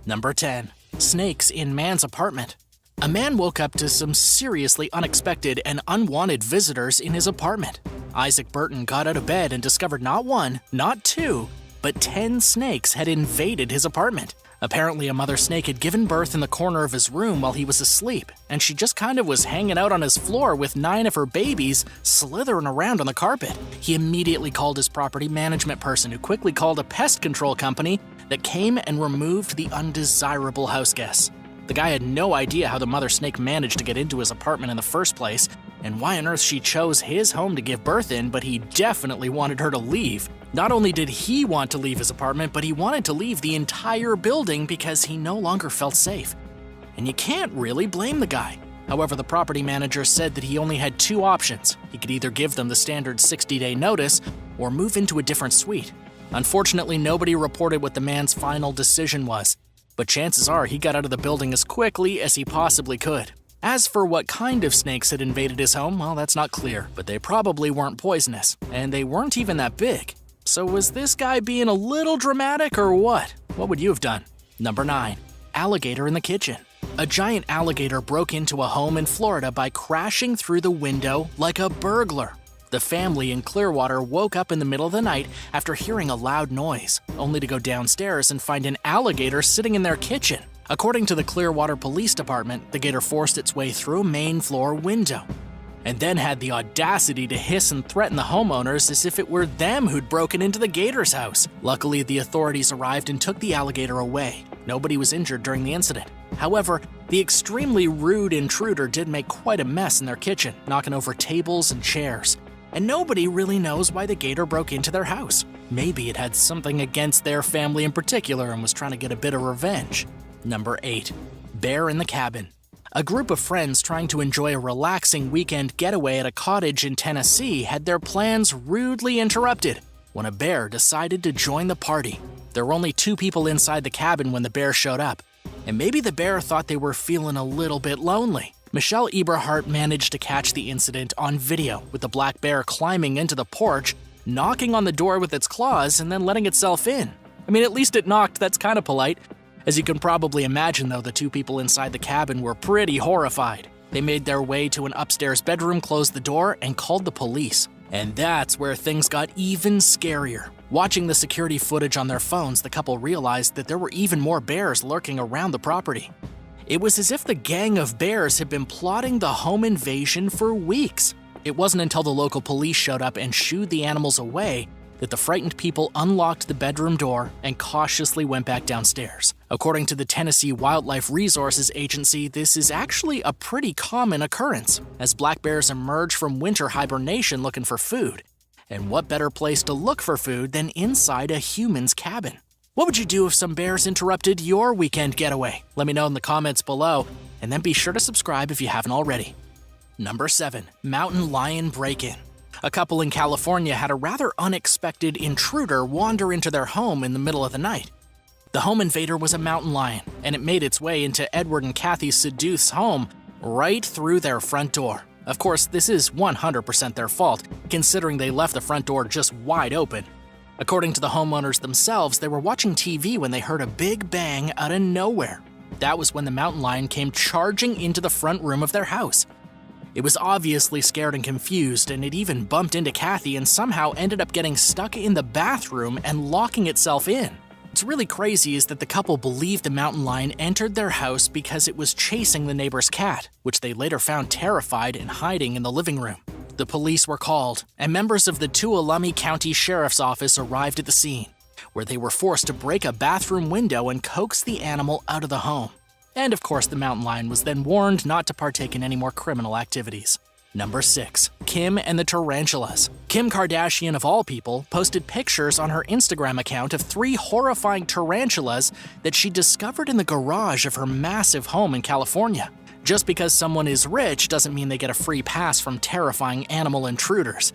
Number 10. Snakes in man's apartment. A man woke up to some seriously unexpected and unwanted visitors in his apartment. Isaac Burton got out of bed and discovered not one, not two, but 10 snakes had invaded his apartment. Apparently, a mother snake had given birth in the corner of his room while he was asleep, and she just kind of was hanging out on his floor with 9 of her babies slithering around on the carpet. He immediately called his property management person, who quickly called a pest control company that came and removed the undesirable house guests. The guy had no idea how the mother snake managed to get into his apartment in the first place, and why on earth she chose his home to give birth in, but he definitely wanted her to leave. Not only did he want to leave his apartment, but he wanted to leave the entire building because he no longer felt safe. And you can't really blame the guy. However, the property manager said that he only had 2 options. He could either give them the standard 60-day notice or move into a different suite. Unfortunately, nobody reported what the man's final decision was, but chances are he got out of the building as quickly as he possibly could. As for what kind of snakes had invaded his home, well, that's not clear, but they probably weren't poisonous, and they weren't even that big. So was this guy being a little dramatic or what? What would you have done? Number 9. Alligator in the kitchen. A giant alligator broke into a home in Florida by crashing through the window like a burglar. The family in Clearwater woke up in the middle of the night after hearing a loud noise, only to go downstairs and find an alligator sitting in their kitchen. According to the Clearwater Police Department, the gator forced its way through a main floor window, and then had the audacity to hiss and threaten the homeowners as if it were them who'd broken into the gator's house. Luckily, the authorities arrived and took the alligator away. Nobody was injured during the incident. However, the extremely rude intruder did make quite a mess in their kitchen, knocking over tables and chairs. And nobody really knows why the gator broke into their house. Maybe it had something against their family in particular and was trying to get a bit of revenge. Number 8. Bear in the cabin. A group of friends trying to enjoy a relaxing weekend getaway at a cottage in Tennessee had their plans rudely interrupted when a bear decided to join the party. There were only 2 people inside the cabin when the bear showed up, and maybe the bear thought they were feeling a little bit lonely. Michelle Eberhardt managed to catch the incident on video, with the black bear climbing into the porch, knocking on the door with its claws, and then letting itself in. I mean, at least it knocked, that's kind of polite. As you can probably imagine, though, the 2 people inside the cabin were pretty horrified. They made their way to an upstairs bedroom, closed the door, and called the police. And that's where things got even scarier. Watching the security footage on their phones, the couple realized that there were even more bears lurking around the property. It was as if the gang of bears had been plotting the home invasion for weeks. It wasn't until the local police showed up and shooed the animals away that the frightened people unlocked the bedroom door and cautiously went back downstairs. According to the Tennessee Wildlife Resources Agency, this is actually a pretty common occurrence, as black bears emerge from winter hibernation looking for food. And what better place to look for food than inside a human's cabin? What would you do if some bears interrupted your weekend getaway? Let me know in the comments below, and then be sure to subscribe if you haven't already. Number 7. Mountain lion break-in. A couple in California had a rather unexpected intruder wander into their home in the middle of the night. The home invader was a mountain lion, and it made its way into Edward and Kathy Seduth's home right through their front door. Of course, this is 100% their fault, considering they left the front door just wide open. According to the homeowners themselves, they were watching TV when they heard a big bang out of nowhere. That was when the mountain lion came charging into the front room of their house. It was obviously scared and confused, and it even bumped into Kathy and somehow ended up getting stuck in the bathroom and locking itself in. What's really crazy is that the couple believed the mountain lion entered their house because it was chasing the neighbor's cat, which they later found terrified and hiding in the living room. The police were called, and members of the Tuolumne County Sheriff's Office arrived at the scene, where they were forced to break a bathroom window and coax the animal out of the home. And of course, the mountain lion was then warned not to partake in any more criminal activities. Number 6. Kim and the Tarantulas. Kim Kardashian, of all people, posted pictures on her Instagram account of 3 horrifying tarantulas that she discovered in the garage of her massive home in California. Just because someone is rich doesn't mean they get a free pass from terrifying animal intruders.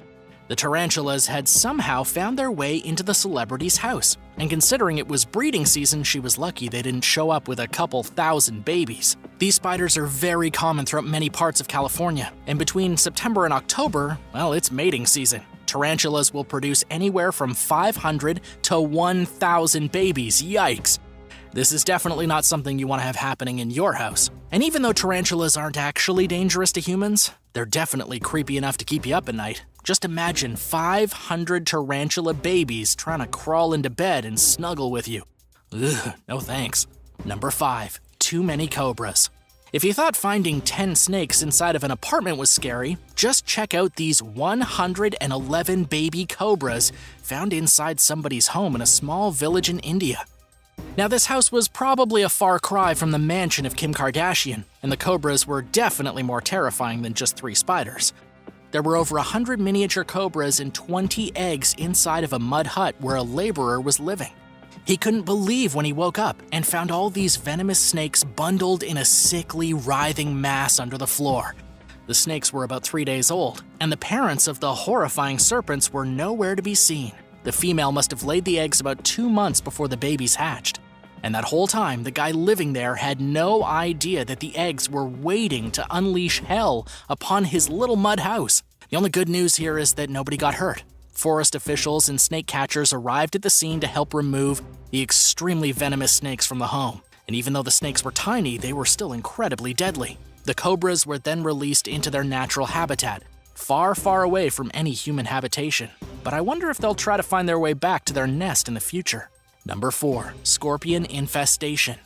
The tarantulas had somehow found their way into the celebrity's house, and considering it was breeding season, she was lucky they didn't show up with a couple thousand babies. These spiders are very common throughout many parts of California, and between September and October, well, it's mating season. Tarantulas will produce anywhere from 500 to 1,000 babies, yikes! This is definitely not something you want to have happening in your house. And even though tarantulas aren't actually dangerous to humans, they're definitely creepy enough to keep you up at night. Just imagine 500 tarantula babies trying to crawl into bed and snuggle with you. Ugh, no thanks. Number 5. Too many cobras. If you thought finding 10 snakes inside of an apartment was scary, just check out these 111 baby cobras found inside somebody's home in a small village in India. Now, this house was probably a far cry from the mansion of Kim Kardashian, and the cobras were definitely more terrifying than just 3 spiders. There were over 100 miniature cobras and 20 eggs inside of a mud hut where a laborer was living. He couldn't believe when he woke up and found all these venomous snakes bundled in a sickly, writhing mass under the floor. The snakes were about 3 days old, and the parents of the horrifying serpents were nowhere to be seen. The female must have laid the eggs about 2 months before the babies hatched. And that whole time, the guy living there had no idea that the eggs were waiting to unleash hell upon his little mud house. The only good news here is that nobody got hurt. Forest officials and snake catchers arrived at the scene to help remove the extremely venomous snakes from the home. And even though the snakes were tiny, they were still incredibly deadly. The cobras were then released into their natural habitat, far, far away from any human habitation. But I wonder if they'll try to find their way back to their nest in the future. Number 4. Scorpion infestation.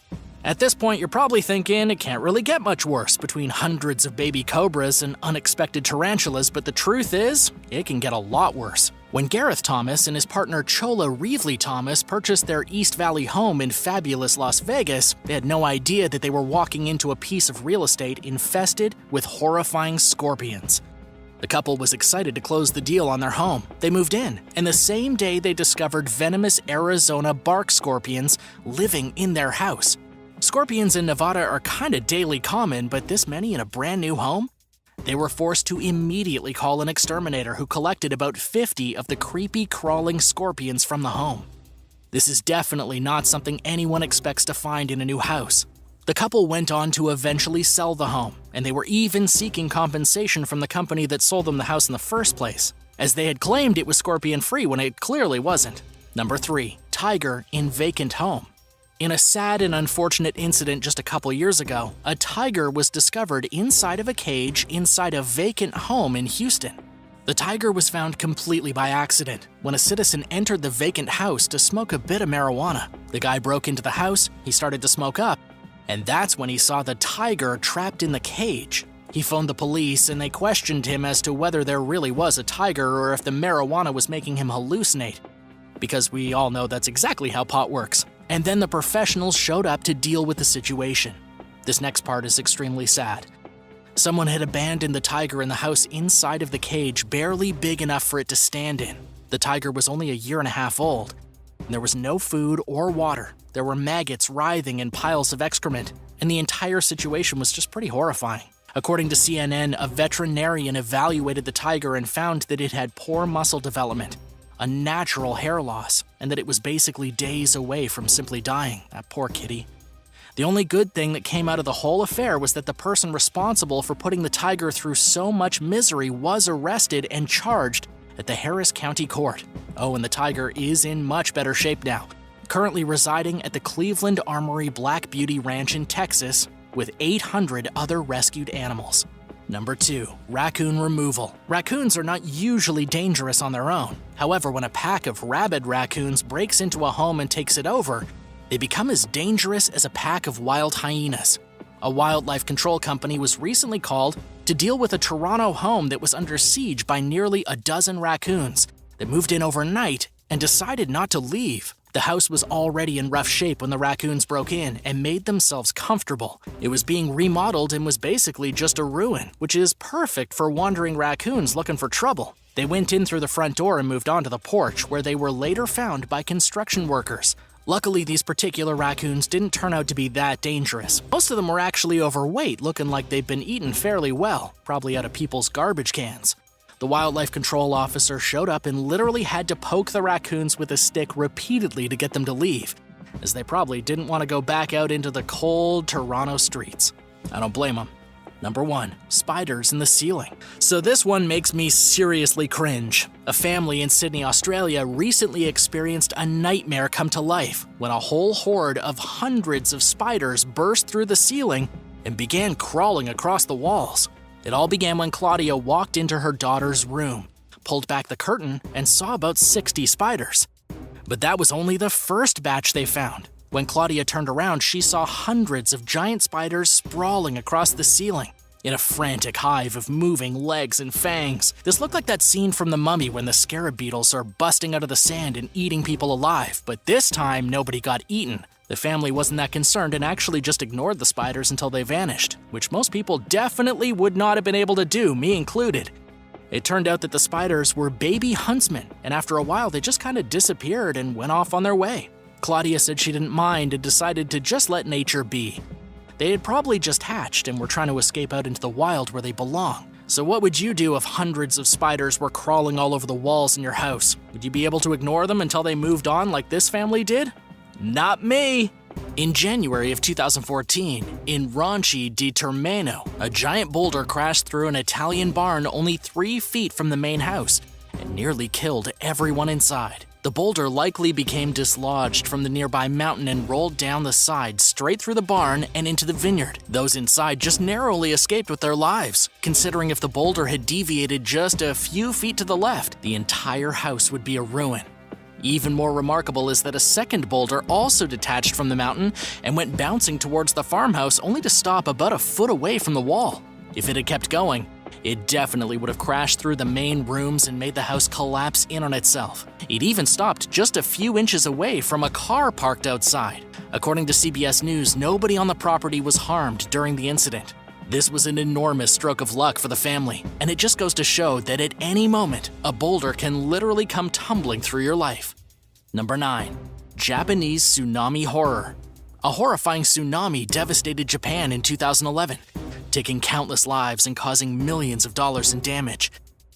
At this point, you're probably thinking it can't really get much worse between hundreds of baby cobras and unexpected tarantulas, but the truth is, it can get a lot worse. When Gareth Thomas and his partner Chola Reevely Thomas purchased their East Valley home in fabulous Las Vegas, they had no idea that they were walking into a piece of real estate infested with horrifying scorpions. The couple was excited to close the deal on their home. They moved in, and the same day they discovered venomous Arizona bark scorpions living in their house. Scorpions in Nevada are kinda daily common, but this many in a brand new home? They were forced to immediately call an exterminator who collected about 50 of the creepy crawling scorpions from the home. This is definitely not something anyone expects to find in a new house. The couple went on to eventually sell the home, and they were even seeking compensation from the company that sold them the house in the first place, as they had claimed it was scorpion-free when it clearly wasn't. Number 3. Tiger in vacant home. In a sad and unfortunate incident just a couple years ago, a tiger was discovered inside of a cage inside a vacant home in Houston. The tiger was found completely by accident when a citizen entered the vacant house to smoke a bit of marijuana. The guy broke into the house, he started to smoke up, and that's when he saw the tiger trapped in the cage. He phoned the police and they questioned him as to whether there really was a tiger or if the marijuana was making him hallucinate. Because we all know that's exactly how pot works. And then the professionals showed up to deal with the situation. This next part is extremely sad. Someone had abandoned the tiger in the house inside of the cage, barely big enough for it to stand in. The tiger was only a year and a half old. There was no food or water. There were maggots writhing in piles of excrement, and the entire situation was just pretty horrifying. According to CNN, a veterinarian evaluated the tiger and found that it had poor muscle development, a natural hair loss, and that it was basically days away from simply dying. That poor kitty. The only good thing that came out of the whole affair was that the person responsible for putting the tiger through so much misery was arrested and charged at the Harris County Court. Oh, and the tiger is in much better shape now, currently residing at the Cleveland Armory Black Beauty Ranch in Texas with 800 other rescued animals. Number 2. Raccoon removal. Raccoons are not usually dangerous on their own. However, when a pack of rabid raccoons breaks into a home and takes it over, they become as dangerous as a pack of wild hyenas. A wildlife control company was recently called to deal with a Toronto home that was under siege by nearly a dozen raccoons that moved in overnight and decided not to leave. The house was already in rough shape when the raccoons broke in and made themselves comfortable. It was being remodeled and was basically just a ruin, which is perfect for wandering raccoons looking for trouble. They went in through the front door and moved onto the porch, where they were later found by construction workers. Luckily, these particular raccoons didn't turn out to be that dangerous. Most of them were actually overweight, looking like they'd been eaten fairly well, probably out of people's garbage cans. The wildlife control officer showed up and literally had to poke the raccoons with a stick repeatedly to get them to leave, as they probably didn't want to go back out into the cold Toronto streets. I don't blame them. Number 1. Spiders in the ceiling. So this one makes me seriously cringe. A family in Sydney, Australia recently experienced a nightmare come to life when a whole horde of hundreds of spiders burst through the ceiling and began crawling across the walls. It all began when Claudia walked into her daughter's room, pulled back the curtain, and saw about 60 spiders. But that was only the first batch they found. When Claudia turned around, she saw hundreds of giant spiders sprawling across the ceiling in a frantic hive of moving legs and fangs. This looked like that scene from The Mummy when the scarab beetles are busting out of the sand and eating people alive, but this time nobody got eaten. The family wasn't that concerned and actually just ignored the spiders until they vanished, which most people definitely would not have been able to do, me included. It turned out that the spiders were baby huntsmen, and after a while they just kind of disappeared and went off on their way. Claudia said she didn't mind and decided to just let nature be. They had probably just hatched and were trying to escape out into the wild where they belong. So what would you do if hundreds of spiders were crawling all over the walls in your house? Would you be able to ignore them until they moved on like this family did? Not me! In January of 2014, in Ranchi di Termeno, a giant boulder crashed through an Italian barn only 3 feet from the main house and nearly killed everyone inside. The boulder likely became dislodged from the nearby mountain and rolled down the side straight through the barn and into the vineyard. Those inside just narrowly escaped with their lives. Considering if the boulder had deviated just a few feet to the left, the entire house would be a ruin. Even more remarkable is that a second boulder also detached from the mountain and went bouncing towards the farmhouse only to stop about a foot away from the wall. If it had kept going, it definitely would have crashed through the main rooms and made the house collapse in on itself. It even stopped just a few inches away from a car parked outside. According to CBS News, nobody on the property was harmed during the incident. This was an enormous stroke of luck for the family, and it just goes to show that at any moment, a boulder can literally come tumbling through your life. Number 9. Japanese tsunami horror. A horrifying tsunami devastated Japan in 2011, taking countless lives and causing millions of dollars in damage.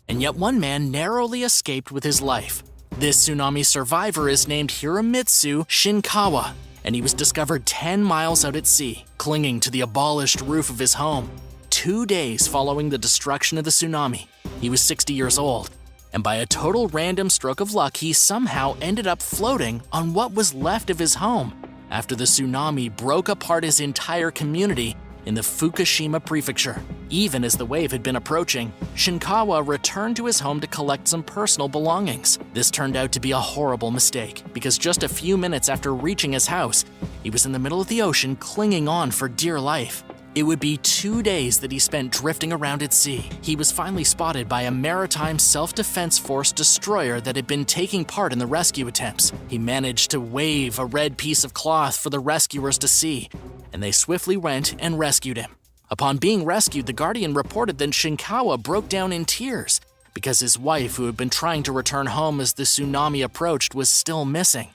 And yet one man narrowly escaped with his life. This tsunami survivor is named Hiromitsu Shinkawa, and he was discovered 10 miles out at sea, clinging to the abolished roof of his home. 2 days following the destruction of the tsunami, he was 60 years old, and by a total random stroke of luck, he somehow ended up floating on what was left of his home after the tsunami broke apart his entire community in the Fukushima prefecture. Even as the wave had been approaching, Shinkawa returned to his home to collect some personal belongings. This turned out to be a horrible mistake, because just a few minutes after reaching his house, he was in the middle of the ocean clinging on for dear life. It would be 2 days that he spent drifting around at sea. He was finally spotted by a maritime self-defense force destroyer that had been taking part in the rescue attempts. He managed to wave a red piece of cloth for the rescuers to see, and they swiftly went and rescued him. Upon being rescued, the Guardian reported that Shinkawa broke down in tears because his wife, who had been trying to return home as the tsunami approached, was still missing,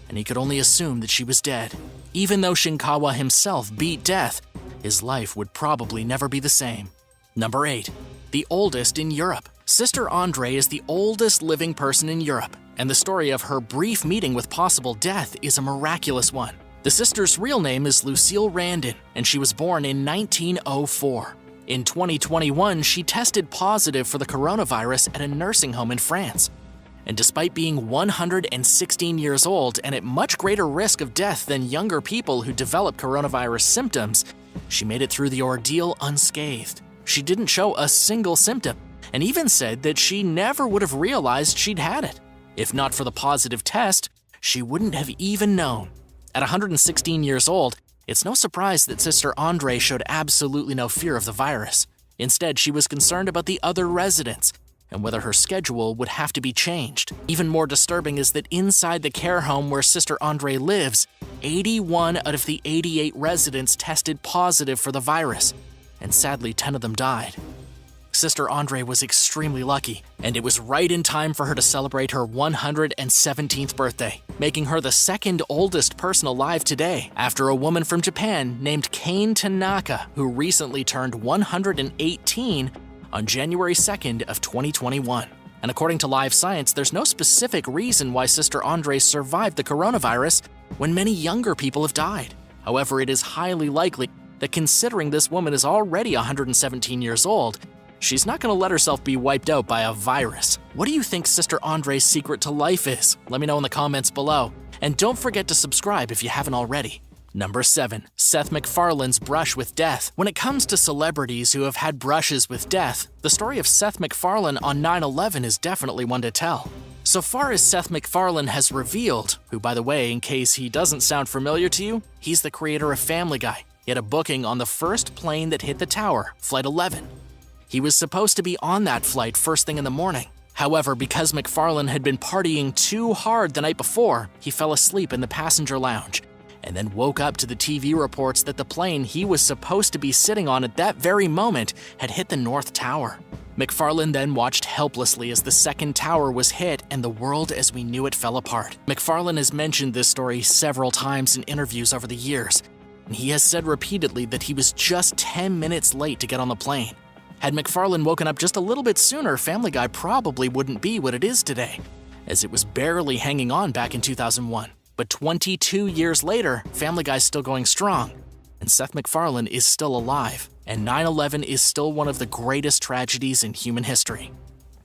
and he could only assume that she was dead. Even though Shinkawa himself beat death, his life would probably never be the same. Number 8. The oldest in Europe. Sister Andre is the oldest living person in Europe, and the story of her brief meeting with possible death is a miraculous one. The sister's real name is Lucille Randon, and she was born in 1904. In 2021, she tested positive for the coronavirus at a nursing home in France. And despite being 116 years old and at much greater risk of death than younger people who develop coronavirus symptoms, she made it through the ordeal unscathed. She didn't show a single symptom, and even said that she never would have realized she'd had it. If not for the positive test, she wouldn't have even known. At 116 years old, it's no surprise that Sister Andre showed absolutely no fear of the virus. Instead, she was concerned about the other residents and whether her schedule would have to be changed. Even more disturbing is that inside the care home where Sister Andre lives, 81 out of the 88 residents tested positive for the virus, and sadly 10 of them died. Sister Andre was extremely lucky, and it was right in time for her to celebrate her 117th birthday, making her the second oldest person alive today, after a woman from Japan named Kane Tanaka, who recently turned 118 on January 2nd of 2021. And according to Live Science, there's no specific reason why Sister Andre survived the coronavirus when many younger people have died. However, it is highly likely that considering this woman is already 117 years old, she's not going to let herself be wiped out by a virus. What do you think Sister Andre's secret to life is? Let me know in the comments below. And don't forget to subscribe if you haven't already. Number 7. Seth MacFarlane's brush with death. When it comes to celebrities who have had brushes with death, the story of Seth MacFarlane on 9/11 is definitely one to tell. So far as Seth MacFarlane has revealed, who by the way, in case he doesn't sound familiar to you, he's the creator of Family Guy. He had a booking on the first plane that hit the tower, Flight 11. He was supposed to be on that flight first thing in the morning. However, because MacFarlane had been partying too hard the night before, he fell asleep in the passenger lounge and then woke up to the TV reports that the plane he was supposed to be sitting on at that very moment had hit the North Tower. MacFarlane then watched helplessly as the second tower was hit and the world as we knew it fell apart. MacFarlane has mentioned this story several times in interviews over the years, and he has said repeatedly that he was just 10 minutes late to get on the plane. Had MacFarlane woken up just a little bit sooner, Family Guy probably wouldn't be what it is today, as it was barely hanging on back in 2001. But 22 years later, Family Guy's still going strong, and Seth MacFarlane is still alive, and 9/11 is still one of the greatest tragedies in human history.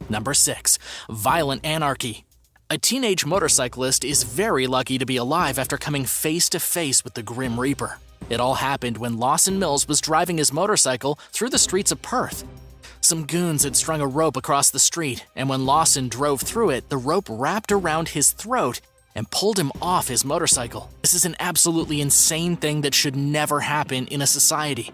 Number 6. Violent anarchy. A teenage motorcyclist is very lucky to be alive after coming face to face with the Grim Reaper. It all happened when Lawson Mills was driving his motorcycle through the streets of Perth. Some goons had strung a rope across the street, and when Lawson drove through it, the rope wrapped around his throat and pulled him off his motorcycle. This is an absolutely insane thing that should never happen in a society.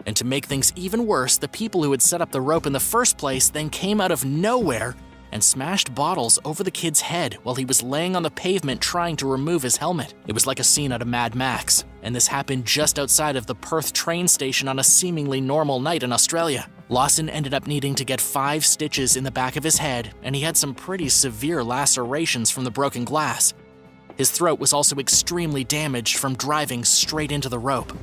And to make things even worse, the people who had set up the rope in the first place then came out of nowhere and smashed bottles over the kid's head while he was laying on the pavement trying to remove his helmet. It was like a scene out of Mad Max, and this happened just outside of the Perth train station on a seemingly normal night in Australia. Lawson ended up needing to get 5 stitches in the back of his head, and he had some pretty severe lacerations from the broken glass. His throat was also extremely damaged from driving straight into the rope.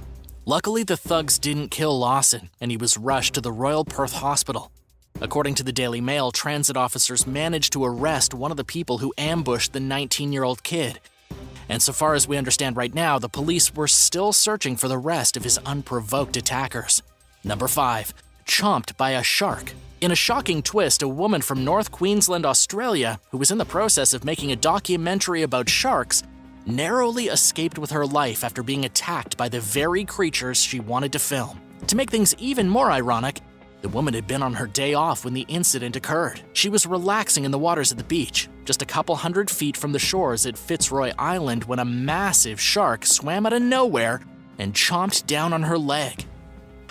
Luckily, the thugs didn't kill Lawson, and he was rushed to the Royal Perth Hospital. According to the Daily Mail, transit officers managed to arrest one of the people who ambushed the 19-year-old kid. And so far as we understand right now, the police were still searching for the rest of his unprovoked attackers. Number 5. Chomped by a shark. In a shocking twist, a woman from North Queensland, Australia, who was in the process of making a documentary about sharks, narrowly escaped with her life after being attacked by the very creatures she wanted to film. To make things even more ironic, the woman had been on her day off when the incident occurred. She was relaxing in the waters of the beach, just a couple hundred feet from the shores at Fitzroy Island, when a massive shark swam out of nowhere and chomped down on her leg.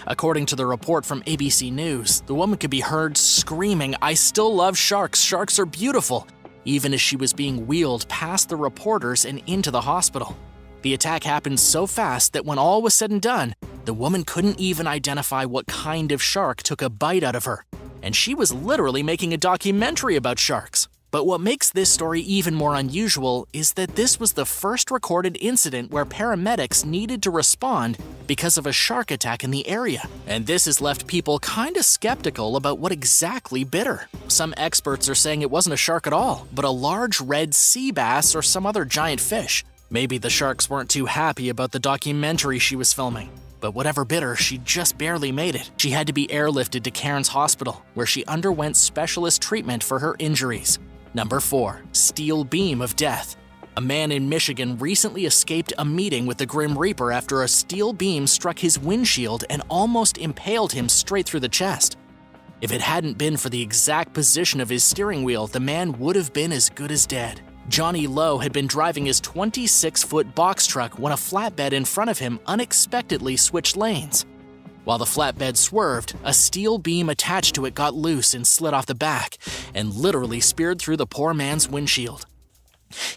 According to the report from ABC News, the woman could be heard screaming, "I still love sharks, sharks are beautiful," even as she was being wheeled past the reporters and into the hospital. The attack happened so fast that when all was said and done, the woman couldn't even identify what kind of shark took a bite out of her, and she was literally making a documentary about sharks. But what makes this story even more unusual is that this was the first recorded incident where paramedics needed to respond because of a shark attack in the area. And this has left people kinda skeptical about what exactly bit her. Some experts are saying it wasn't a shark at all, but a large red sea bass or some other giant fish. Maybe the sharks weren't too happy about the documentary she was filming. But whatever bit her, she just barely made it. She had to be airlifted to Cairns Hospital, where she underwent specialist treatment for her injuries. Number 4. Steel beam of death. A man in Michigan recently escaped a meeting with the Grim Reaper after a steel beam struck his windshield and almost impaled him straight through the chest. If it hadn't been for the exact position of his steering wheel, the man would have been as good as dead. Johnny Lowe had been driving his 26-foot box truck when a flatbed in front of him unexpectedly switched lanes. While the flatbed swerved, a steel beam attached to it got loose and slid off the back and literally speared through the poor man's windshield.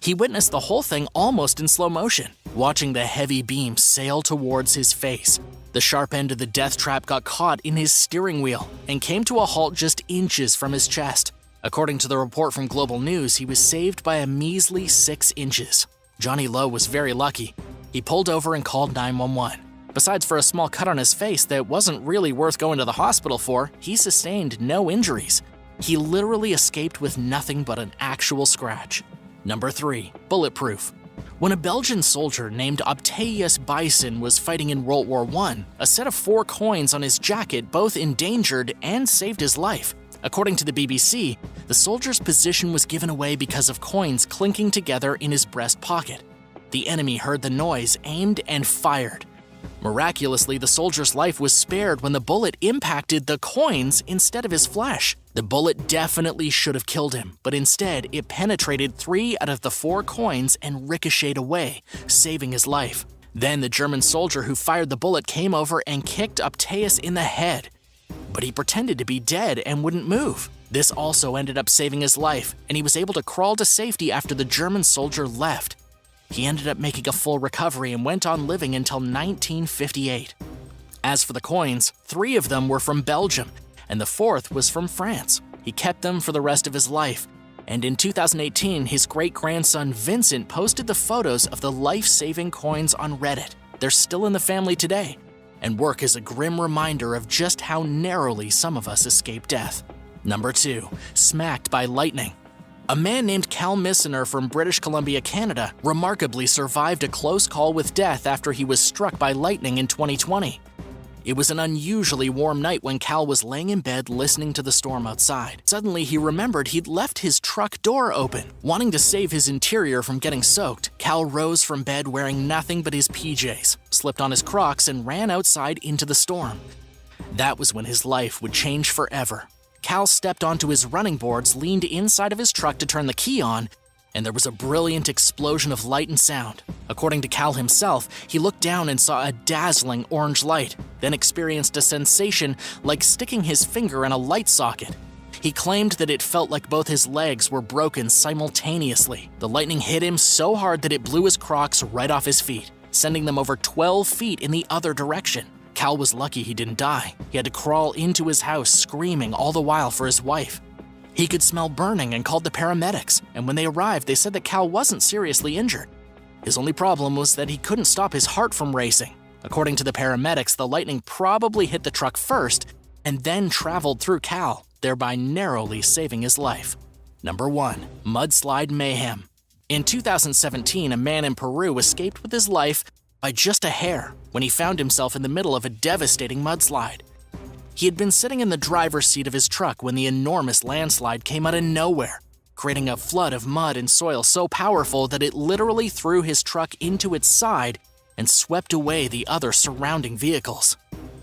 He witnessed the whole thing almost in slow motion, watching the heavy beam sail towards his face. The sharp end of the death trap got caught in his steering wheel and came to a halt just inches from his chest. According to the report from Global News, he was saved by a measly 6 inches. Johnny Lowe was very lucky. He pulled over and called 911. Besides for a small cut on his face that wasn't really worth going to the hospital for, he sustained no injuries. He literally escaped with nothing but an actual scratch. Number 3. Bulletproof. When a Belgian soldier named Optaeus Bison was fighting in World War I, a set of 4 coins on his jacket both endangered and saved his life. According to the BBC, the soldier's position was given away because of coins clinking together in his breast pocket. The enemy heard the noise, aimed, and fired. Miraculously, the soldier's life was spared when the bullet impacted the coins instead of his flesh. The bullet definitely should have killed him, but instead it penetrated 3 out of the 4 coins and ricocheted away, saving his life. Then the German soldier who fired the bullet came over and kicked Optaeus in the head. But he pretended to be dead and wouldn't move. This also ended up saving his life, and he was able to crawl to safety after the German soldier left. He ended up making a full recovery and went on living until 1958. As for the coins, 3 of them were from Belgium, and the 4th was from France. He kept them for the rest of his life, and in 2018, his great-grandson Vincent posted the photos of the life-saving coins on Reddit. They're still in the family today, and work as a grim reminder of just how narrowly some of us escape death. Number 2. Smacked by lightning. A man named Cal Missener from British Columbia, Canada, remarkably survived a close call with death after he was struck by lightning in 2020. It was an unusually warm night when Cal was laying in bed listening to the storm outside. Suddenly, he remembered he'd left his truck door open. Wanting to save his interior from getting soaked, Cal rose from bed wearing nothing but his PJs, slipped on his Crocs, and ran outside into the storm. That was when his life would change forever. Cal stepped onto his running boards, leaned inside of his truck to turn the key on, and there was a brilliant explosion of light and sound. According to Cal himself, he looked down and saw a dazzling orange light, then experienced a sensation like sticking his finger in a light socket. He claimed that it felt like both his legs were broken simultaneously. The lightning hit him so hard that it blew his Crocs right off his feet, sending them over 12 feet in the other direction. Cal was lucky he didn't die. He had to crawl into his house screaming all the while for his wife. He could smell burning and called the paramedics, and when they arrived, they said that Cal wasn't seriously injured. His only problem was that he couldn't stop his heart from racing. According to the paramedics, the lightning probably hit the truck first and then traveled through Cal, thereby narrowly saving his life. Number 1. Mudslide mayhem. In 2017, a man in Peru escaped with his life by just a hair when he found himself in the middle of a devastating mudslide. He had been sitting in the driver's seat of his truck when the enormous landslide came out of nowhere, creating a flood of mud and soil so powerful that it literally threw his truck into its side and swept away the other surrounding vehicles.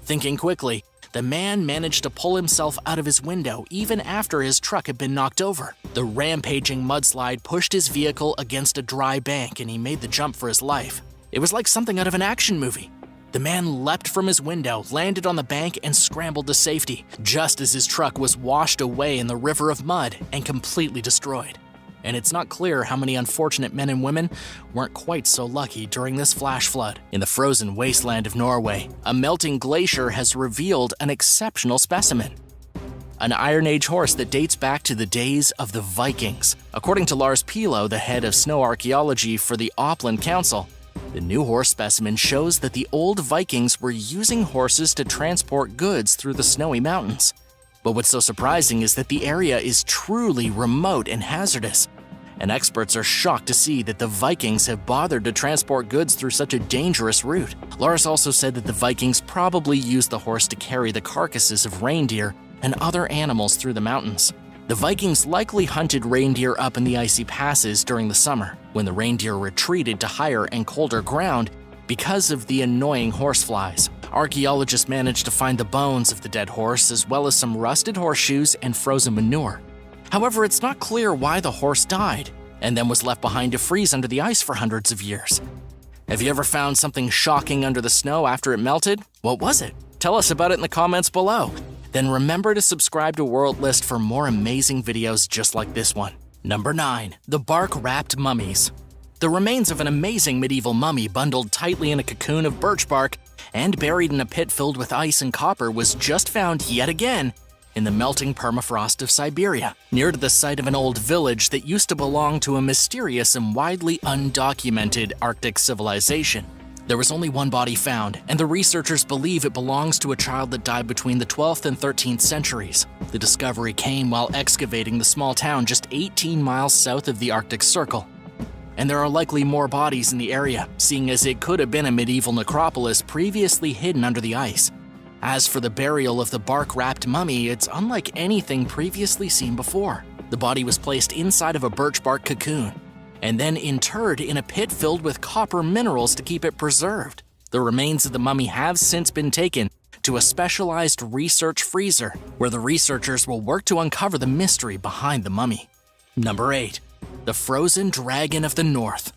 Thinking quickly, the man managed to pull himself out of his window even after his truck had been knocked over. The rampaging mudslide pushed his vehicle against a dry bank and he made the jump for his life. It was like something out of an action movie. The man leapt from his window, landed on the bank, and scrambled to safety, just as his truck was washed away in the river of mud and completely destroyed. And it's not clear how many unfortunate men and women weren't quite so lucky during this flash flood. In the frozen wasteland of Norway, a melting glacier has revealed an exceptional specimen. An Iron Age horse that dates back to the days of the Vikings. According to Lars Pilo, the head of snow archaeology for the Opland Council, the new horse specimen shows that the old Vikings were using horses to transport goods through the snowy mountains. But what's so surprising is that the area is truly remote and hazardous, and experts are shocked to see that the Vikings have bothered to transport goods through such a dangerous route. Lars also said that the Vikings probably used the horse to carry the carcasses of reindeer and other animals through the mountains. The Vikings likely hunted reindeer up in the icy passes during the summer, when the reindeer retreated to higher and colder ground because of the annoying horseflies. Archaeologists managed to find the bones of the dead horse as well as some rusted horseshoes and frozen manure. However, it's not clear why the horse died and then was left behind to freeze under the ice for hundreds of years. Have you ever found something shocking under the snow after it melted? What was it? Tell us about it in the comments below. Then remember to subscribe to World List for more amazing videos just like this one. Number 9. The bark-wrapped mummies. The remains of an amazing medieval mummy bundled tightly in a cocoon of birch bark and buried in a pit filled with ice and copper was just found yet again in the melting permafrost of Siberia, near to the site of an old village that used to belong to a mysterious and widely undocumented Arctic civilization. There was only one body found, and the researchers believe it belongs to a child that died between the 12th and 13th centuries. The discovery came while excavating the small town just 18 miles south of the Arctic Circle. and there are likely more bodies in the area, seeing as it could have been a medieval necropolis previously hidden under the ice. As for the burial of the bark-wrapped mummy, it's unlike anything previously seen before. The body was placed inside of a birch bark cocoon, and then interred in a pit filled with copper minerals to keep it preserved. The remains of the mummy have since been taken to a specialized research freezer, where the researchers will work to uncover the mystery behind the mummy. Number 8. The frozen dragon of the north.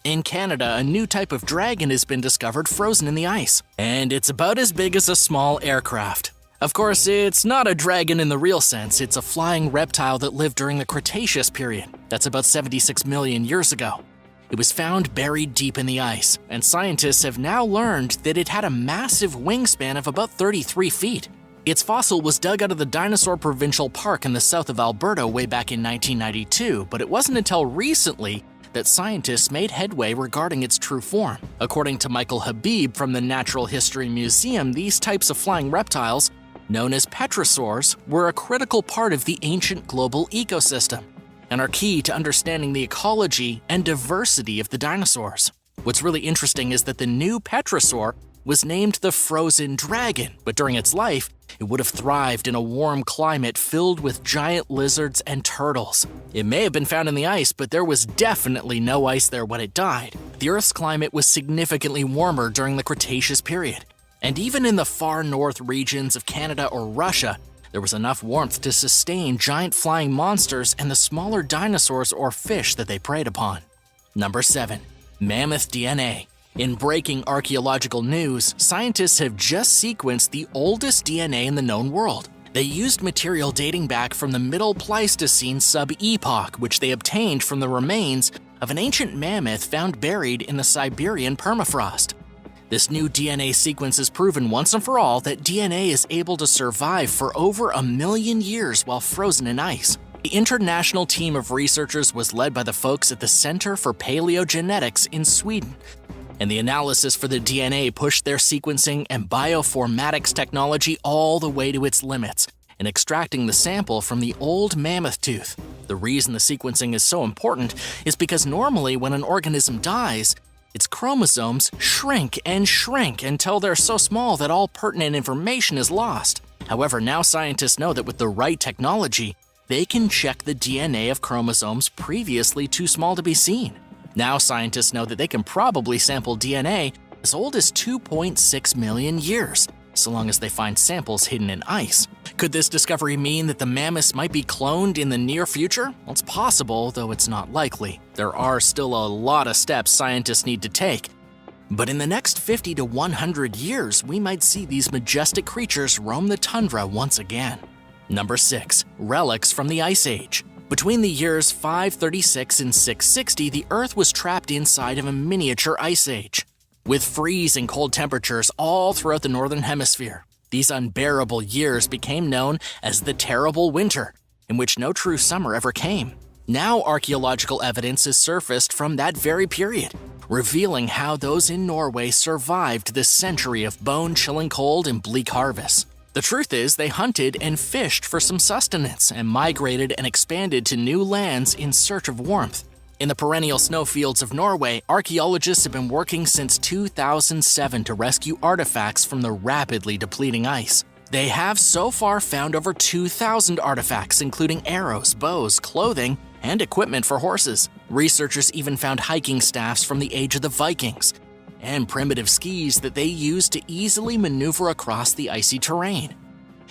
In Canada, a new type of dragon has been discovered frozen in the ice, and it's about as big as a small aircraft. Of course, it's not a dragon in the real sense, it's a flying reptile that lived during the Cretaceous period. That's about 76 million years ago. It was found buried deep in the ice, and scientists have now learned that it had a massive wingspan of about 33 feet. Its fossil was dug out of the Dinosaur Provincial Park in the south of Alberta way back in 1992, but it wasn't until recently that scientists made headway regarding its true form. According to Michael Habib from the Natural History Museum, these types of flying reptiles, known as petrosaurs, were a critical part of the ancient global ecosystem and are key to understanding the ecology and diversity of the dinosaurs. What's really interesting is that the new petrosaur was named the frozen dragon, but during its life, it would have thrived in a warm climate filled with giant lizards and turtles. It may have been found in the ice, but there was definitely no ice there when it died. The Earth's climate was significantly warmer during the Cretaceous period, and even in the far north regions of Canada or Russia, there was enough warmth to sustain giant flying monsters and the smaller dinosaurs or fish that they preyed upon. Number 7. Mammoth DNA. In breaking archaeological news, scientists have just sequenced the oldest DNA in the known world. They used material dating back from the Middle Pleistocene sub-epoch, which they obtained from the remains of an ancient mammoth found buried in the Siberian permafrost. This new DNA sequence has proven once and for all that DNA is able to survive for over 1 million years while frozen in ice. The international team of researchers was led by the folks at the Center for Paleogenetics in Sweden, and the analysis for the DNA pushed their sequencing and bioinformatics technology all the way to its limits in extracting the sample from the old mammoth tooth. The reason the sequencing is so important is because normally when an organism dies, its chromosomes shrink and shrink until they're so small that all pertinent information is lost. However, now scientists know that with the right technology, they can check the DNA of chromosomes previously too small to be seen. Now scientists know that they can probably sample DNA as old as 2.6 million years, so long as they find samples hidden in ice. Could this discovery mean that the mammoths might be cloned in the near future? Well, it's possible, though it's not likely. There are still a lot of steps scientists need to take. But in the next 50 to 100 years, we might see these majestic creatures roam the tundra once again. Number 6. Relics from the Ice Age. Between the years 536 and 660, the Earth was trapped inside of a miniature ice age, with freezing cold temperatures all throughout the northern hemisphere. These unbearable years became known as the Terrible Winter, in which no true summer ever came. Now archaeological evidence has surfaced from that very period, revealing how those in Norway survived this century of bone-chilling cold and bleak harvests. The truth is, they hunted and fished for some sustenance and migrated and expanded to new lands in search of warmth. In the perennial snowfields of Norway, archaeologists have been working since 2007 to rescue artifacts from the rapidly depleting ice. They have so far found over 2,000 artifacts, including arrows, bows, clothing, and equipment for horses. Researchers even found hiking staffs from the age of the Vikings, and primitive skis that they used to easily maneuver across the icy terrain.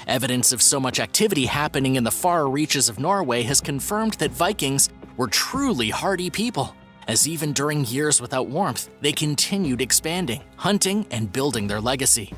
Evidence of so much activity happening in the far reaches of Norway has confirmed that Vikings were truly hardy people, as even during years without warmth, they continued expanding, hunting, and building their legacy.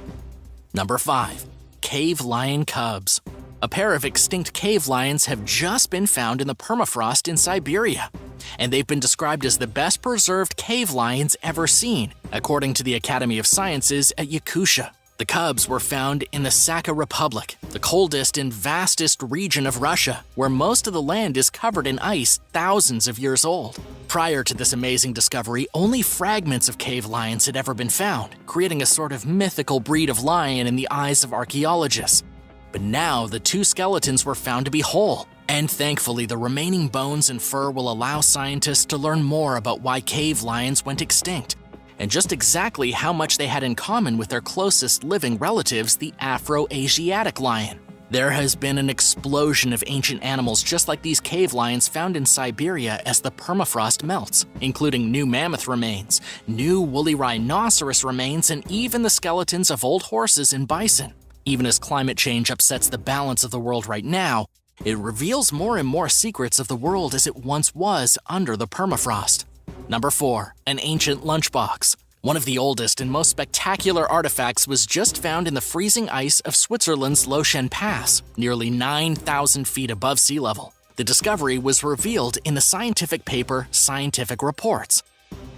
Number 5. Cave lion cubs. A pair of extinct cave lions have just been found in the permafrost in Siberia, and they've been described as the best preserved cave lions ever seen, according to the Academy of Sciences at Yakutia. The cubs were found in the Sakha Republic, the coldest and vastest region of Russia, where most of the land is covered in ice thousands of years old. Prior to this amazing discovery, only fragments of cave lions had ever been found, creating a sort of mythical breed of lion in the eyes of archaeologists. But now the two skeletons were found to be whole, And thankfully, the remaining bones and fur will allow scientists to learn more about why cave lions went extinct, and just exactly how much they had in common with their closest living relatives, the Afro-Asiatic lion. There has been an explosion of ancient animals just like these cave lions found in Siberia as the permafrost melts, including new mammoth remains, new woolly rhinoceros remains, and even the skeletons of old horses and bison. Even as climate change upsets the balance of the world right now, it reveals more and more secrets of the world as it once was under the permafrost. Number 4. An ancient lunchbox. One of the oldest and most spectacular artifacts was just found in the freezing ice of Switzerland's Lochen Pass, nearly 9,000 feet above sea level. The discovery was revealed in the scientific paper Scientific Reports.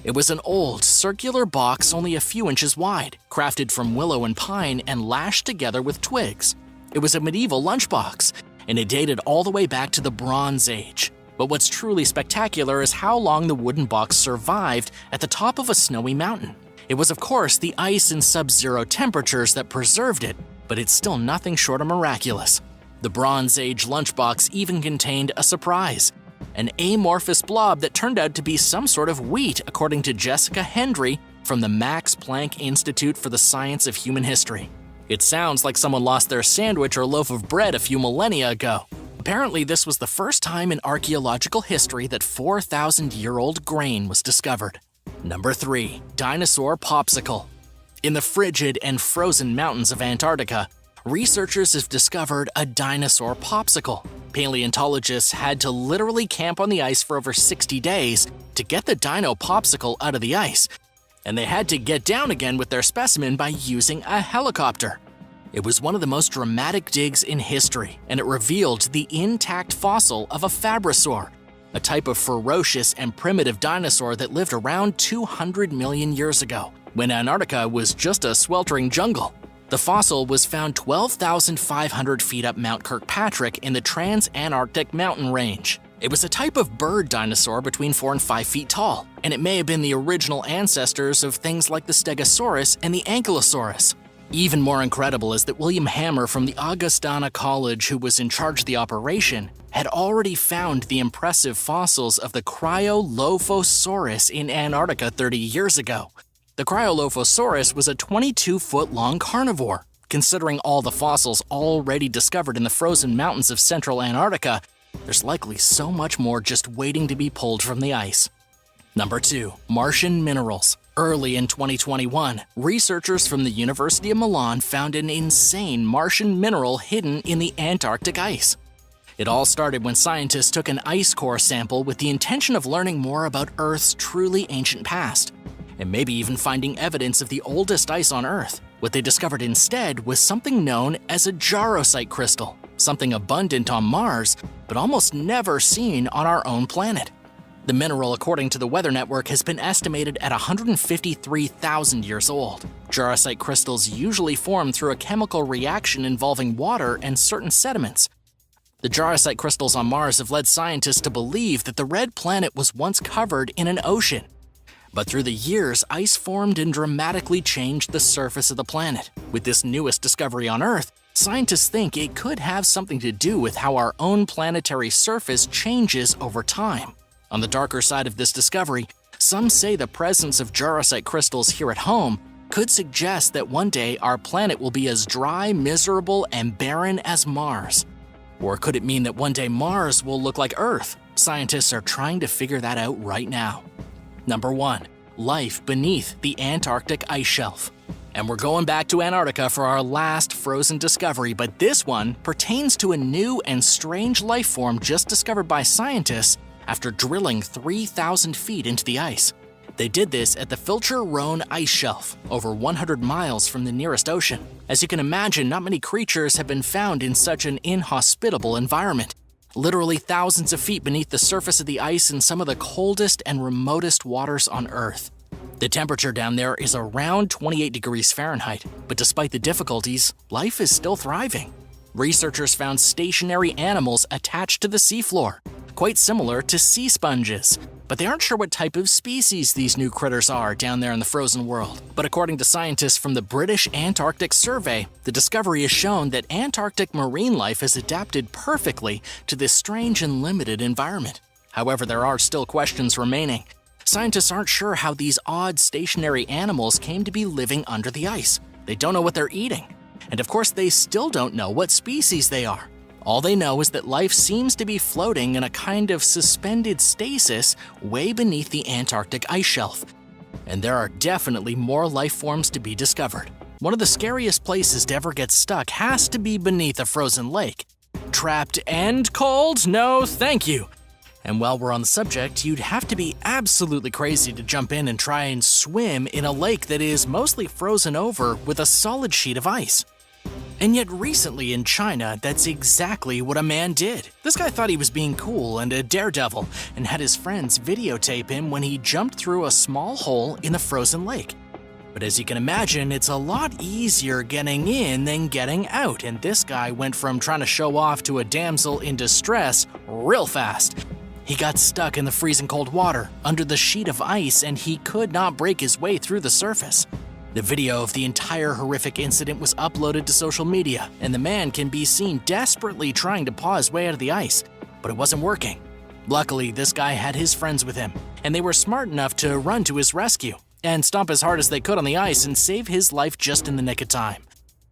It was an old, circular box only a few inches wide, crafted from willow and pine and lashed together with twigs. It was a medieval lunchbox, and it dated all the way back to the Bronze Age. But what's truly spectacular is how long the wooden box survived at the top of a snowy mountain. It was, of course, the ice and sub-zero temperatures that preserved it, but it's still nothing short of miraculous. The Bronze Age lunchbox even contained a surprise, an amorphous blob that turned out to be some sort of wheat, according to Jessica Hendry from the Max Planck Institute for the Science of Human History. It sounds like someone lost their sandwich or loaf of bread a few millennia ago. Apparently, this was the first time in archaeological history that 4,000-year-old grain was discovered. Number 3. Dinosaur Popsicle. In the frigid and frozen mountains of Antarctica, researchers have discovered a dinosaur popsicle. Paleontologists had to literally camp on the ice for over 60 days to get the dino popsicle out of the ice, and they had to get down again with their specimen by using a helicopter. It was one of the most dramatic digs in history, and it revealed the intact fossil of a Fabrasaur, a type of ferocious and primitive dinosaur that lived around 200 million years ago, when Antarctica was just a sweltering jungle. The fossil was found 12,500 feet up Mount Kirkpatrick in the Trans-Antarctic mountain range. It was a type of bird dinosaur between 4 and 5 feet tall, and it may have been the original ancestors of things like the Stegosaurus and the Ankylosaurus. Even more incredible is that William Hammer from the Augustana College, who was in charge of the operation, had already found the impressive fossils of the Cryolophosaurus in Antarctica 30 years ago. The Cryolophosaurus was a 22-foot-long carnivore. Considering all the fossils already discovered in the frozen mountains of central Antarctica, there's likely so much more just waiting to be pulled from the ice. Number 2. Martian minerals. Early in 2021, researchers from the University of Milan found an insane Martian mineral hidden in the Antarctic ice. It all started when scientists took an ice core sample with the intention of learning more about Earth's truly ancient past, and maybe even finding evidence of the oldest ice on Earth. What they discovered instead was something known as a jarosite crystal, something abundant on Mars, but almost never seen on our own planet. The mineral, according to the Weather Network, has been estimated at 153,000 years old. Jarosite crystals usually form through a chemical reaction involving water and certain sediments. The jarosite crystals on Mars have led scientists to believe that the red planet was once covered in an ocean. But through the years, ice formed and dramatically changed the surface of the planet. With this newest discovery on Earth, scientists think it could have something to do with how our own planetary surface changes over time. On the darker side of this discovery, some say the presence of jarosite crystals here at home could suggest that one day our planet will be as dry, miserable, and barren as Mars. Or could it mean that one day Mars will look like Earth? Scientists are trying to figure that out right now. Number 1. Life beneath the Antarctic ice shelf. And we're going back to Antarctica for our last frozen discovery, but this one pertains to a new and strange life form just discovered by scientists after drilling 3,000 feet into the ice. They did this at the Filcher-Rhone ice shelf, over 100 miles from the nearest ocean. As you can imagine, not many creatures have been found in such an inhospitable environment. Literally thousands of feet beneath the surface of the ice in some of the coldest and remotest waters on Earth. The temperature down there is around 28 degrees Fahrenheit, but despite the difficulties, life is still thriving. Researchers found stationary animals attached to the seafloor. quite similar to sea sponges. But they aren't sure what type of species these new critters are down there in the frozen world. But according to scientists from the British Antarctic Survey, the discovery has shown that Antarctic marine life has adapted perfectly to this strange and limited environment. However, there are still questions remaining. Scientists aren't sure how these odd stationary animals came to be living under the ice. They don't know what they're eating. And of course, they still don't know what species they are. All they know is that life seems to be floating in a kind of suspended stasis way beneath the Antarctic ice shelf. And there are definitely more life forms to be discovered. One of the scariest places to ever get stuck has to be beneath a frozen lake. Trapped and cold? No, thank you. And while we're on the subject, you'd have to be absolutely crazy to jump in and try and swim in a lake that is mostly frozen over with a solid sheet of ice. And yet recently in China, that's exactly what a man did. This guy thought he was being cool and a daredevil and had his friends videotape him when he jumped through a small hole in the frozen lake. But as you can imagine, it's a lot easier getting in than getting out, and this guy went from trying to show off to a damsel in distress real fast. He got stuck in the freezing cold water under the sheet of ice, and he could not break his way through the surface. The video of the entire horrific incident was uploaded to social media, and the man can be seen desperately trying to paw his way out of the ice, but it wasn't working. Luckily, this guy had his friends with him, and they were smart enough to run to his rescue and stomp as hard as they could on the ice and save his life just in the nick of time.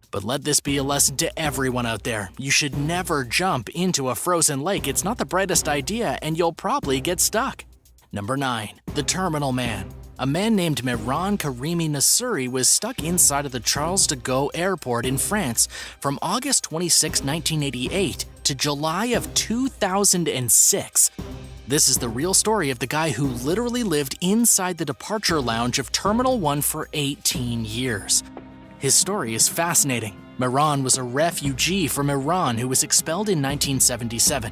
But let this be a lesson to everyone out there. You should never jump into a frozen lake. It's not the brightest idea, and you'll probably get stuck. Number 9. The Terminal Man. A man named Mehran Karimi Nasseri was stuck inside of the Charles de Gaulle Airport in France from August 26, 1988 to July of 2006. This is the real story of the guy who literally lived inside the departure lounge of Terminal 1 for 18 years. His story is fascinating. Mehran was a refugee from Iran who was expelled in 1977.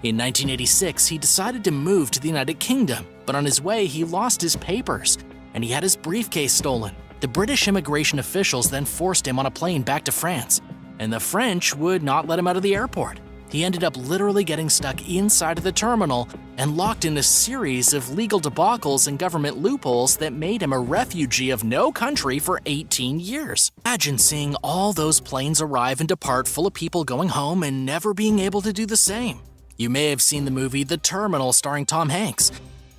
In 1986, he decided to move to the United Kingdom, but on his way, he lost his papers, and he had his briefcase stolen. The British immigration officials then forced him on a plane back to France, and the French would not let him out of the airport. He ended up literally getting stuck inside of the terminal and locked in a series of legal debacles and government loopholes that made him a refugee of no country for 18 years. Imagine seeing all those planes arrive and depart full of people going home and never being able to do the same. You may have seen the movie The Terminal starring Tom Hanks.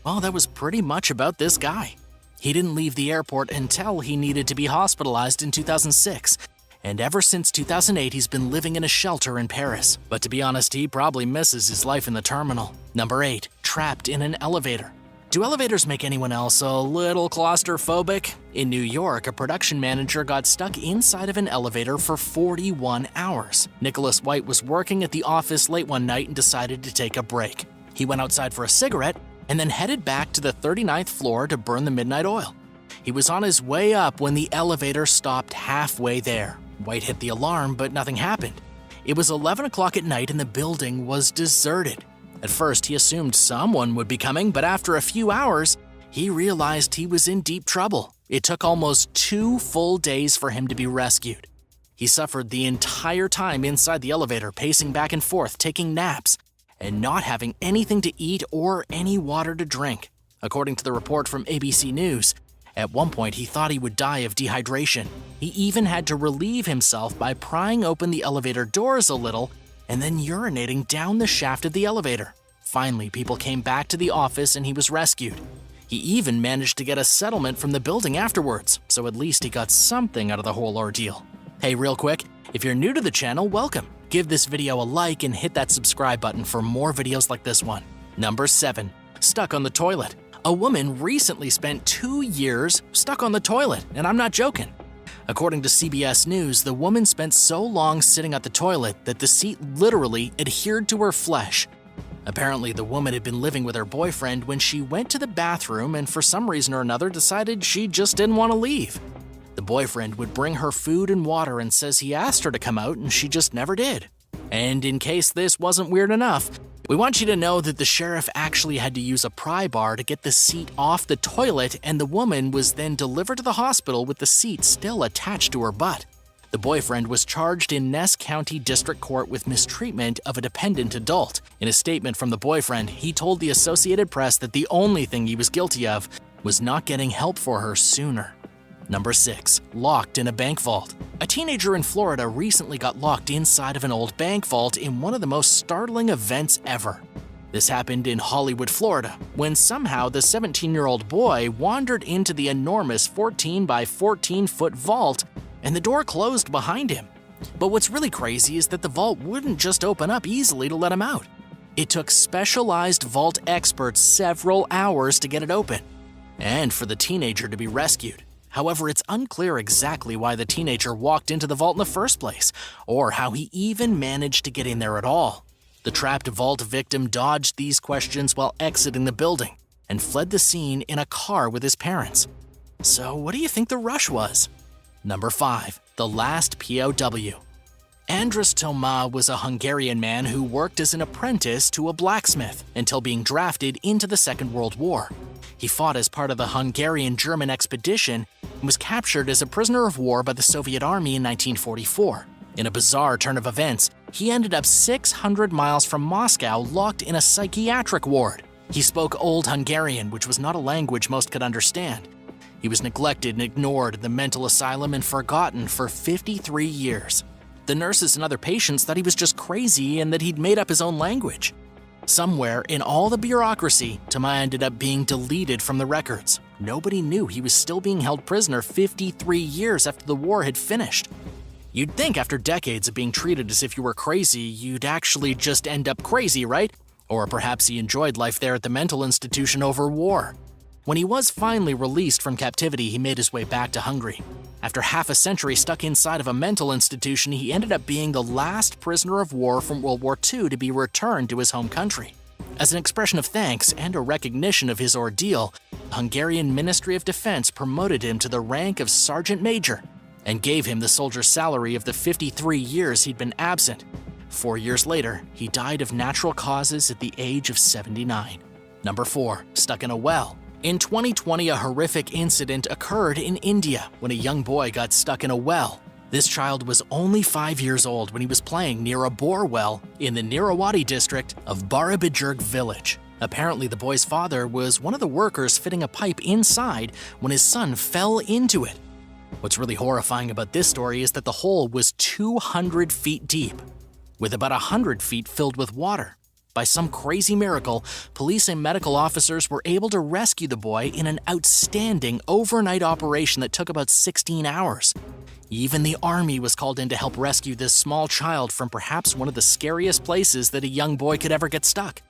Well, that was pretty much about this guy. He didn't leave the airport until he needed to be hospitalized in 2006. And ever since 2008, he's been living in a shelter in Paris. But to be honest, he probably misses his life in the terminal. Number 8. Trapped in an elevator. Do elevators make anyone else a little claustrophobic? In New York, a production manager got stuck inside of an elevator for 41 hours. Nicholas White was working at the office late one night and decided to take a break. He went outside for a cigarette and then headed back to the 39th floor to burn the midnight oil. He was on his way up when the elevator stopped halfway there. White hit the alarm, but nothing happened. It was 11 o'clock at night and the building was deserted. At first, he assumed someone would be coming, but after a few hours, he realized he was in deep trouble. It took almost 2 full days for him to be rescued. He suffered the entire time inside the elevator, pacing back and forth, taking naps, and not having anything to eat or any water to drink. According to the report from ABC News, at one point he thought he would die of dehydration. He even had to relieve himself by prying open the elevator doors a little and then urinating down the shaft of the elevator. Finally, people came back to the office and he was rescued. He even managed to get a settlement from the building afterwards, so at least he got something out of the whole ordeal. Hey, real quick, if you're new to the channel, welcome. Give this video a like and hit that subscribe button for more videos like this one. Number 7. Stuck on the toilet. A woman recently spent 2 years stuck on the toilet, and I'm not joking. According to CBS News, the woman spent so long sitting at the toilet that the seat literally adhered to her flesh. Apparently, the woman had been living with her boyfriend when she went to the bathroom and for some reason or another decided she just didn't want to leave. The boyfriend would bring her food and water and says he asked her to come out and she just never did. And in case this wasn't weird enough, we want you to know that the sheriff actually had to use a pry bar to get the seat off the toilet, and the woman was then delivered to the hospital with the seat still attached to her butt. The boyfriend was charged in Ness County District Court with mistreatment of a dependent adult. In a statement from the boyfriend, he told the Associated Press that the only thing he was guilty of was not getting help for her sooner. Number 6. Locked in a bank vault. A teenager in Florida recently got locked inside of an old bank vault in one of the most startling events ever. This happened in Hollywood, Florida, when somehow the 17-year-old boy wandered into the enormous 14 by 14-foot vault and the door closed behind him. But what's really crazy is that the vault wouldn't just open up easily to let him out. It took specialized vault experts several hours to get it open, and for the teenager to be rescued. However, it's unclear exactly why the teenager walked into the vault in the first place, or how he even managed to get in there at all. The trapped vault victim dodged these questions while exiting the building and fled the scene in a car with his parents. So what do you think the rush was? Number 5. The last POW. Andras Toma was a Hungarian man who worked as an apprentice to a blacksmith until being drafted into the Second World War. He fought as part of the Hungarian-German expedition and was captured as a prisoner of war by the Soviet Army in 1944. In a bizarre turn of events, he ended up 600 miles from Moscow locked in a psychiatric ward. He spoke Old Hungarian, which was not a language most could understand. He was neglected and ignored in the mental asylum and forgotten for 53 years. The nurses and other patients thought he was just crazy and that he'd made up his own language. Somewhere in all the bureaucracy, Toma ended up being deleted from the records. Nobody knew he was still being held prisoner 53 years after the war had finished. You'd think after decades of being treated as if you were crazy, you'd actually just end up crazy, right? Or perhaps he enjoyed life there at the mental institution over war. When he was finally released from captivity, he made his way back to Hungary. After half a century stuck inside of a mental institution, he ended up being the last prisoner of war from World War II to be returned to his home country. As an expression of thanks and a recognition of his ordeal, the Hungarian Ministry of Defense promoted him to the rank of Sergeant Major and gave him the soldier's salary of the 53 years he'd been absent. 4 years later, he died of natural causes at the age of 79. Number 4. Stuck in a well. In 2020, a horrific incident occurred in India when a young boy got stuck in a well. This child was only 5 years old when he was playing near a bore well in the Nirawati district of Barabajurg village. Apparently, the boy's father was one of the workers fitting a pipe inside when his son fell into it. What's really horrifying about this story is that the hole was 200 feet deep, with about 100 feet filled with water. By some crazy miracle, police and medical officers were able to rescue the boy in an outstanding overnight operation that took about 16 hours. Even the army was called in to help rescue this small child from perhaps one of the scariest places that a young boy could ever get stuck.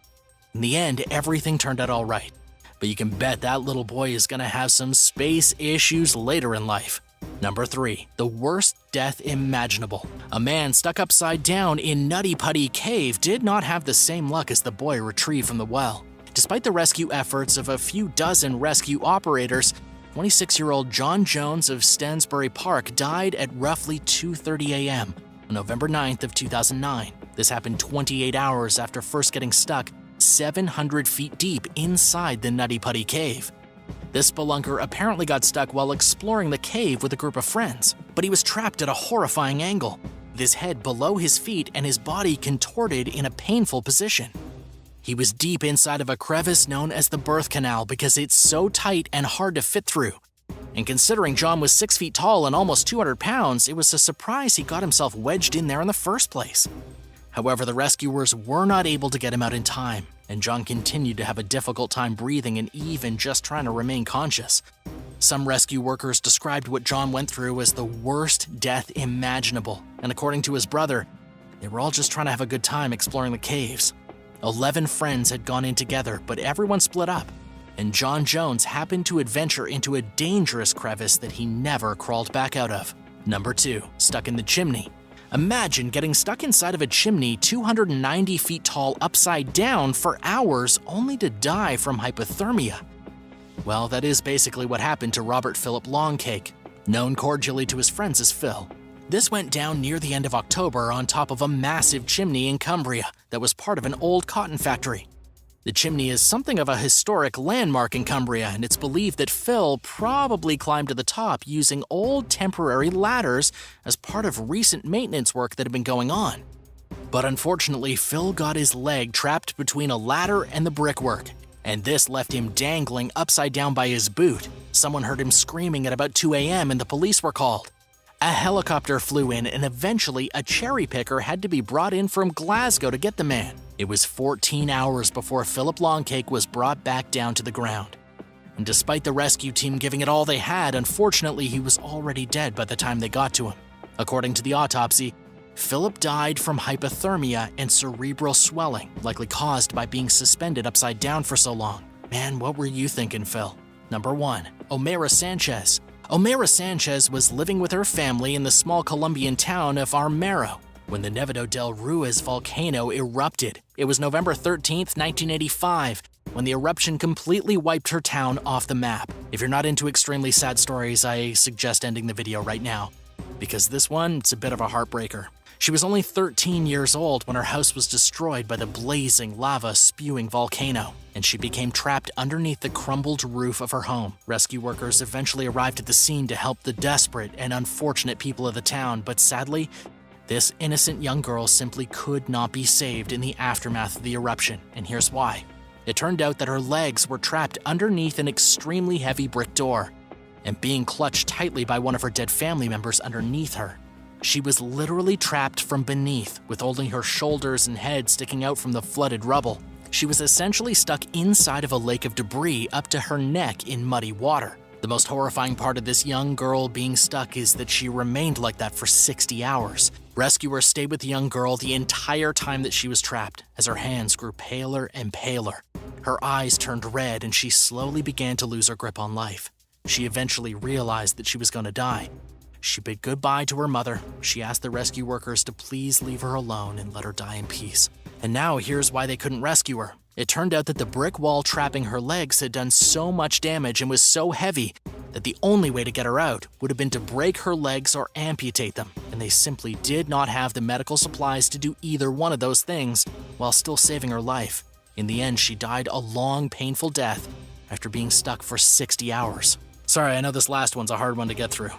In the end, everything turned out all right. But you can bet that little boy is going to have some space issues later in life. Number 3. The worst death imaginable. A man stuck upside down in Nutty Putty Cave did not have the same luck as the boy retrieved from the well. Despite the rescue efforts of a few dozen rescue operators, 26-year-old John Jones of Stansbury Park died at roughly 2:30 a.m. on November 9th of 2009. This happened 28 hours after first getting stuck 700 feet deep inside the Nutty Putty Cave. This spelunker apparently got stuck while exploring the cave with a group of friends, but he was trapped at a horrifying angle, with his head below his feet and his body contorted in a painful position. He was deep inside of a crevice known as the birth canal because it's so tight and hard to fit through. And considering John was 6 feet tall and almost 200 pounds, it was a surprise he got himself wedged in there in the first place. However, the rescuers were not able to get him out in time, and John continued to have a difficult time breathing and even just trying to remain conscious. Some rescue workers described what John went through as the worst death imaginable, and according to his brother, they were all just trying to have a good time exploring the caves. 11 friends had gone in together, but everyone split up, and John Jones happened to adventure into a dangerous crevice that he never crawled back out of. Number 2. Stuck in the chimney. Imagine getting stuck inside of a chimney 290 feet tall upside down for hours only to die from hypothermia. Well, that is basically what happened to Robert Philip Longcake, known cordially to his friends as Phil. This went down near the end of October on top of a massive chimney in Cumbria that was part of an old cotton factory. The chimney is something of a historic landmark in Cumbria, and it's believed that Phil probably climbed to the top using old temporary ladders as part of recent maintenance work that had been going on. But unfortunately, Phil got his leg trapped between a ladder and the brickwork, and this left him dangling upside down by his boot. Someone heard him screaming at about 2 a.m. and the police were called. A helicopter flew in, and eventually a cherry picker had to be brought in from Glasgow to get the man. It was 14 hours before Philip Longcake was brought back down to the ground. And despite the rescue team giving it all they had, unfortunately he was already dead by the time they got to him. According to the autopsy, Philip died from hypothermia and cerebral swelling, likely caused by being suspended upside down for so long. Man, what were you thinking, Phil? Number 1. OMAYRA Sanchez. OMAYRA Sanchez was living with her family in the small Colombian town of Armero when the Nevado del Ruiz volcano erupted. It was November 13, 1985, when the eruption completely wiped her town off the map. If you're not into extremely sad stories, I suggest ending the video right now, because this one, it's a bit of a heartbreaker. She was only 13 years old when her house was destroyed by the blazing, lava-spewing volcano, and she became trapped underneath the crumbled roof of her home. Rescue workers eventually arrived at the scene to help the desperate and unfortunate people of the town, but sadly, this innocent young girl simply could not be saved in the aftermath of the eruption, and here's why. It turned out that her legs were trapped underneath an extremely heavy brick door, and being clutched tightly by one of her dead family members underneath her. She was literally trapped from beneath, with only her shoulders and head sticking out from the flooded rubble. She was essentially stuck inside of a lake of debris up to her neck in muddy water. The most horrifying part of this young girl being stuck is that she remained like that for 60 hours. Rescuers stayed with the young girl the entire time that she was trapped, as her hands grew paler and paler. Her eyes turned red and she slowly began to lose her grip on life. She eventually realized that she was going to die. She bid goodbye to her mother. She asked the rescue workers to please leave her alone and let her die in peace. And now here's why they couldn't rescue her. It turned out that the brick wall trapping her legs had done so much damage and was so heavy that the only way to get her out would have been to break her legs or amputate them, and they simply did not have the medical supplies to do either one of those things while still saving her life. In the end, she died a long, painful death after being stuck for 60 hours. Sorry, I know this last one's a hard one to get through.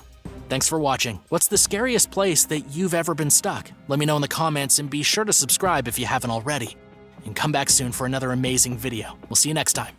Thanks for watching. What's the scariest place that you've ever been stuck? Let me know in the comments, and be sure to subscribe if you haven't already. And come back soon for another amazing video. We'll see you next time.